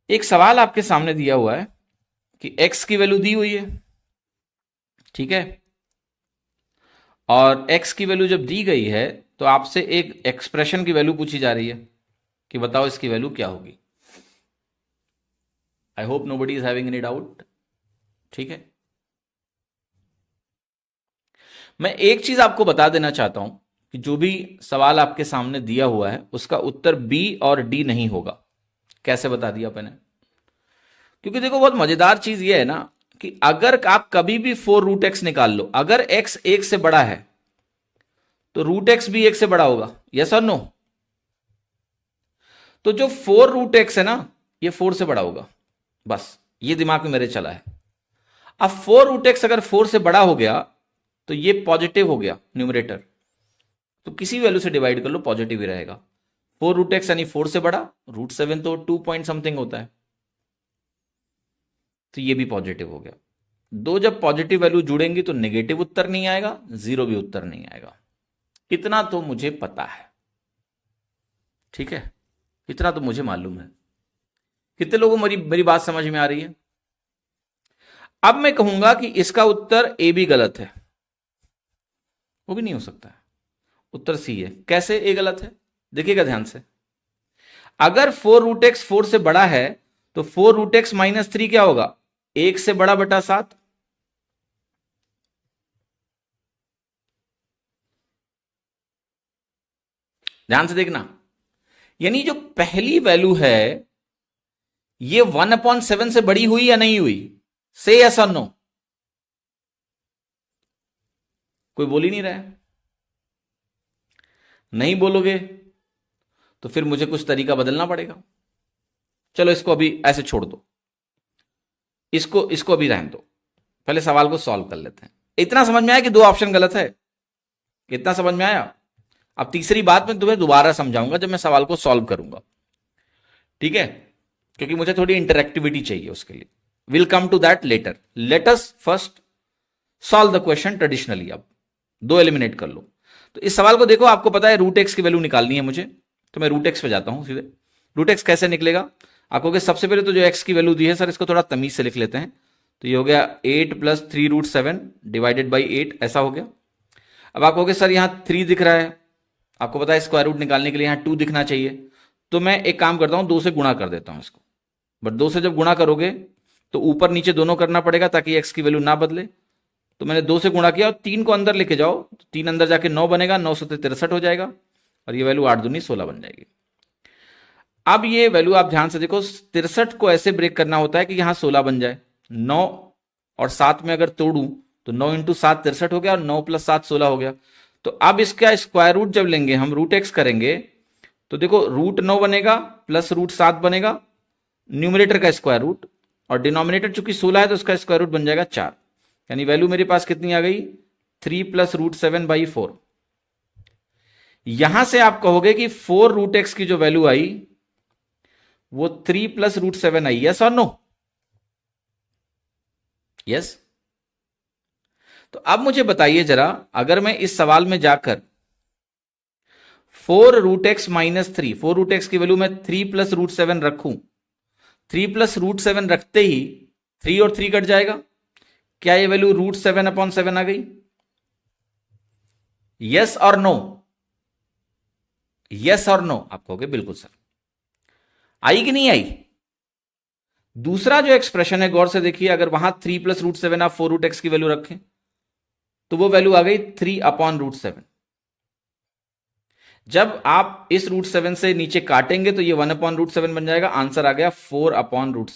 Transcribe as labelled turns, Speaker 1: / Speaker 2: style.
Speaker 1: एक सवाल आपके सामने दिया हुआ है कि x की वैल्यू दी हुई है, ठीक है, और x की वैल्यू जब दी गई है तो आपसे एक एक्सप्रेशन की वैल्यू पूछी जा रही है कि बताओ इसकी वैल्यू क्या होगी। I hope nobody is having any doubt. ठीक है, मैं एक चीज आपको बता देना चाहता हूं कि जो भी सवाल आपके सामने दिया हुआ है उसका उत्तर बी और डी नहीं होगा। कैसे बता दिया मैंने? क्योंकि देखो बहुत मजेदार चीज यह है ना कि अगर आप कभी भी 4√x निकाल लो, अगर x 1 से बड़ा है तो √x भी 1 से बड़ा होगा, यस और नो? तो जो 4√x है ना, ये 4 से बड़ा होगा, बस ये दिमाग में मेरे चला है। अब 4√x अगर 4 से बड़ा हो गया तो ये पॉजिटिव हो गया न्यूमरेटर, तो किसी वैल्यू से डिवाइड कर लो पॉजिटिव ही रहेगा। 4√x यानी 4 से बड़ा, √7 तो 2 पॉइंट समथिंग होता है, तो ये भी पॉजिटिव हो गया। दो जब पॉजिटिव वैल्यू जुड़ेंगी तो नेगेटिव उत्तर नहीं आएगा, जीरो भी उत्तर नहीं आएगा। इतना तो मुझे पता है, ठीक है, इतना तो मुझे मालूम है। कितने लोगों को मेरी मेरी बात समझ में आ रही है? अब मैं कहूंगा कि इसका उत्तर ए भी गलत है, वो भी नहीं हो सकता है, उत्तर सी है। कैसे ए गलत है? देखिएगा ध्यान से। अगर 4√x 4 से बड़ा है तो 4√x -3 क्या होगा? 1 से बड़ा बटा 7। ध्यान से देखना, यानी जो पहली वैल्यू है ये 1/7 से बड़ी हुई या नहीं हुई? से यस और नो? कोई बोल ही नहीं रहा है। नहीं बोलोगे तो फिर मुझे कुछ तरीका बदलना पड़ेगा। चलो इसको अभी ऐसे छोड़ दो, इसको इसको अभी रहने दो, पहले सवाल को सॉल्व कर लेते हैं। इतना समझ में आया कि दो ऑप्शन गलत है? इतना समझ में आया? अब तीसरी बात मैं तुम्हें दोबारा समझाऊंगा जब मैं सवाल को सॉल्व करूंगा, ठीक है, क्योंकि मुझे थोड़ी इंटरेक्टिविटी चाहिए उसके लिए। Will come to that later. Let us first solve the question traditionally. अब दो एलिमिनेट कर लो। तो इस सवाल को देखो, आपको पता है √x की वैल्यू निकालनी है मुझे, तो मैं √x पे जाता हूं सीधे। √x कैसे निकलेगा? आपको कि सबसे पहले तो जो x की वैल्यू दी है सर, इसको थोड़ा तमीज से लिख लेते हैं। तो ये हो गया 8 + 3√7 डिवाइडेड बाई 8, ऐसा हो गया। अब आप कहोगे सर यहाँ 3 दिख रहा है, आपको पता है स्क्वायर रूट निकालने के लिए यहाँ 2 दिखना चाहिए, तो मैं एक काम करता हूं 2 से गुणा कर देता हूं इसको। बट 2 से जब गुणा करोगे तो ऊपर नीचे दोनों करना पड़ेगा ताकि x की वैल्यू ना बदले। तो मैंने 2 से गुणा किया और 3 को अंदर लेके जाओ, 3 अंदर जाके 9 बनेगा, 9 से 63 हो जाएगा और ये वैल्यू 8 दूनी 16 बन जाएगी। अब ये वैल्यू आप ध्यान से देखो, 63 को ऐसे ब्रेक करना होता है कि यहां 16 बन जाए। 9 और 7 में अगर तोड़ू तो 9 × 7 63 हो गया और 9 + 7 16 हो गया। तो अब इसका स्क्वायर रूट जब लेंगे हम, √x करेंगे, तो देखो √9 बनेगा प्लस √7 बनेगा, न्यूमरेटर का स्क्वायर रूट, और डिनोमिनेटर चूंकि 16 है तो उसका स्क्वायर रूट बन जाएगा 4। यानी वैल्यू मेरे पास कितनी आ गई? 3 + √7/4। यहां से आप कहोगे कि 4√x की जो वैल्यू आई वो 3 + √7 आई, यस और नो? यस। तो अब मुझे बताइए जरा, अगर मैं इस सवाल में जाकर 4√x -3, 4√x की वैल्यू मैं 3 + √7 रखूं, 3 + √7 रखते ही 3 और 3 कट जाएगा, क्या ये वैल्यू √7/7 आ गई? यस और नो? यस और नो? आप कहोगे बिल्कुल सर। आई कि नहीं आई? दूसरा जो एक्सप्रेशन है गौर से देखिए, अगर वहां 3 + √7 आप 4√x की वैल्यू रखें तो वो वैल्यू आ गई 3/√7। जब आप इस √7 से नीचे काटेंगे तो ये 1/√7 बन जाएगा, आंसर आ गया 4/√7।